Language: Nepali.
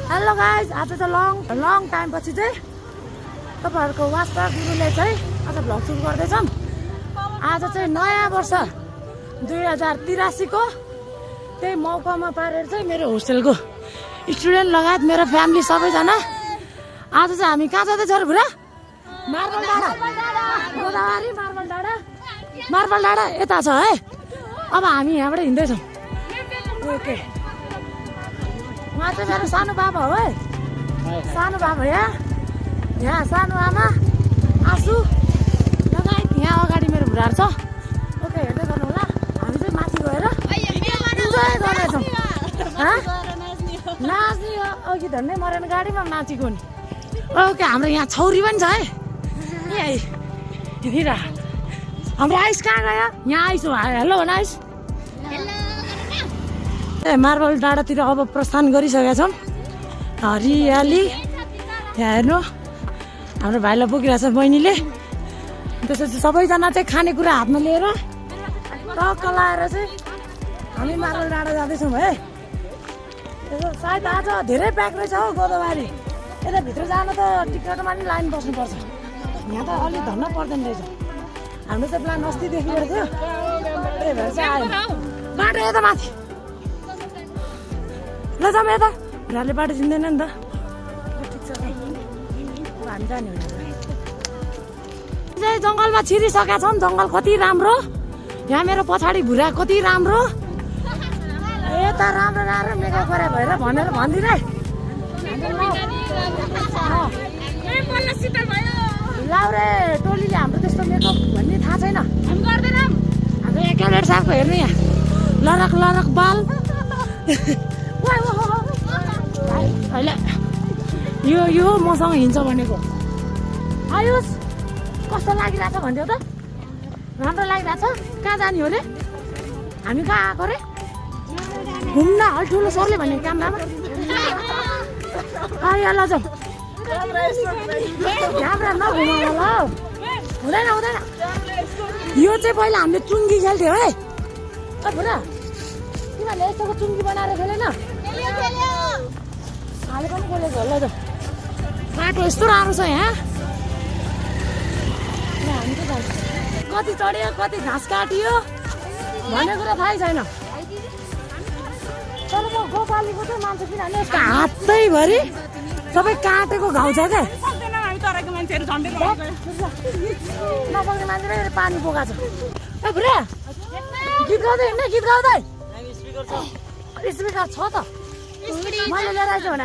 हेलो गाइज, आज चाहिँ लङ टाइम पछि चाहिँ तपाईँहरूको वास्ता गुरुले चाहिँ आज भ्लग सुरु गर्दैछौँ। आज चाहिँ नयाँ वर्ष 2083 को त्यही मौकामा पारेर चाहिँ मेरो होस्टेलको स्टुडेन्ट लगायत मेरो फ्यामिली सबैजना आज चाहिँ हामी कहाँ जाँदैछौँ र बुढा? मार्बल डाँडा, गोदावरी मार्बल डाँडा यता छ है। अब हामी यहाँबाट हिँड्दैछौँ। ओके, उहाँ चाहिँ मेरो सानो बाबा हो है, सानो बाबा यहाँ सानो आमा आसु लगायत यहाँ अगाडि मेरो बुढाहरू छ। ओके, हेर्दै गर्नु होला। हामी चाहिँ माथि गएर इन्जोय गर्नेछौँ। नाच्ने हो, अघि धन्नै मरेन गाडीमा नाचेको नि। ओके, हाम्रो यहाँ छौरी पनि छ है। यहीँनिर हाम्रो आइस कहाँ गयो? यहाँ आइस हो। हेलो भन आइस। मार्बल डाँडातिर अब प्रस्थान गरिसकेका छौँ। हरियाली यहाँ हेर्नु, हाम्रो भाइलाई बोकिरहेको छ बहिनीले। त्यसपछि सबैजना चाहिँ खानेकुरा हातमा लिएर टक्क लाएर चाहिँ हामी मार्बल डाँडा जाँदैछौँ है। सायद आज धेरै प्याक रहेछ हौ गोदावरी। यता भित्र जान त टिकटमा नि लाइन बस्नुपर्छ, यहाँ त अलिक धन्न पर्दैन रहेछ। हाम्रो चाहिँ प्लान अस्तिदेखि गरेको थियो, त्यही भएर चाहिँ आयो। बाटो यता माथि ल जाऊँ यता, बुढाले बाटो चिन्दैन नि त। ठिक छ, हामी जाने हो। चाहिँ जङ्गलमा छिरिसकेका छौँ। जङ्गल कति राम्रो, यहाँ मेरो पछाडि भुरा कति राम्रो। यता राम्रो राम्रो मेकअप गरे भएर भनेर भनिदिने। लाउरे टोलीले हाम्रो त्यस्तो मेकअप भन्ने थाहा छैन, हाम्रो क्यालेट साहबको हेर्नु यहाँ लरक लरक बाल। अहिले यो मसँग हिँड्छ भनेको। आयुष कस्तो लागिरहेछ भन्थ्यो त? राम्रो लागिरहेछ। कहाँ जाने हो रे? हामी कहाँ आएको रे? घुम्न ठुलो सरले भन्ने क्यामरामा। ल जाउँ। क्यामरा नघुमाउनु ल, हुँदैन हुँदैन। यो चाहिँ पहिला हामीले चुङ्गी खेल्थ्यो है। बुढा तिमीहरूले यस्तोको चुङ्गी बनाएर खेलेन? अहिले पनि खेलेको होला। त बाटो यस्तो राम्रो छ यहाँ। हामी चाहिँ जान्छ, कति चढ्यो कति घाँस काटियो भन्ने कुरा थाहै छैन। तर म गोपालीको चाहिँ मान्छे, किनभने यसको हातैभरि सबै काटेको घाउ छ क्या। नसक्ने मान्छे पानी बोकाएको छ। ए बुढा गीत गाउँदै हिँड्ने, गीत गाउँदै स्पिकर छ त। मैले लिएर आइज भने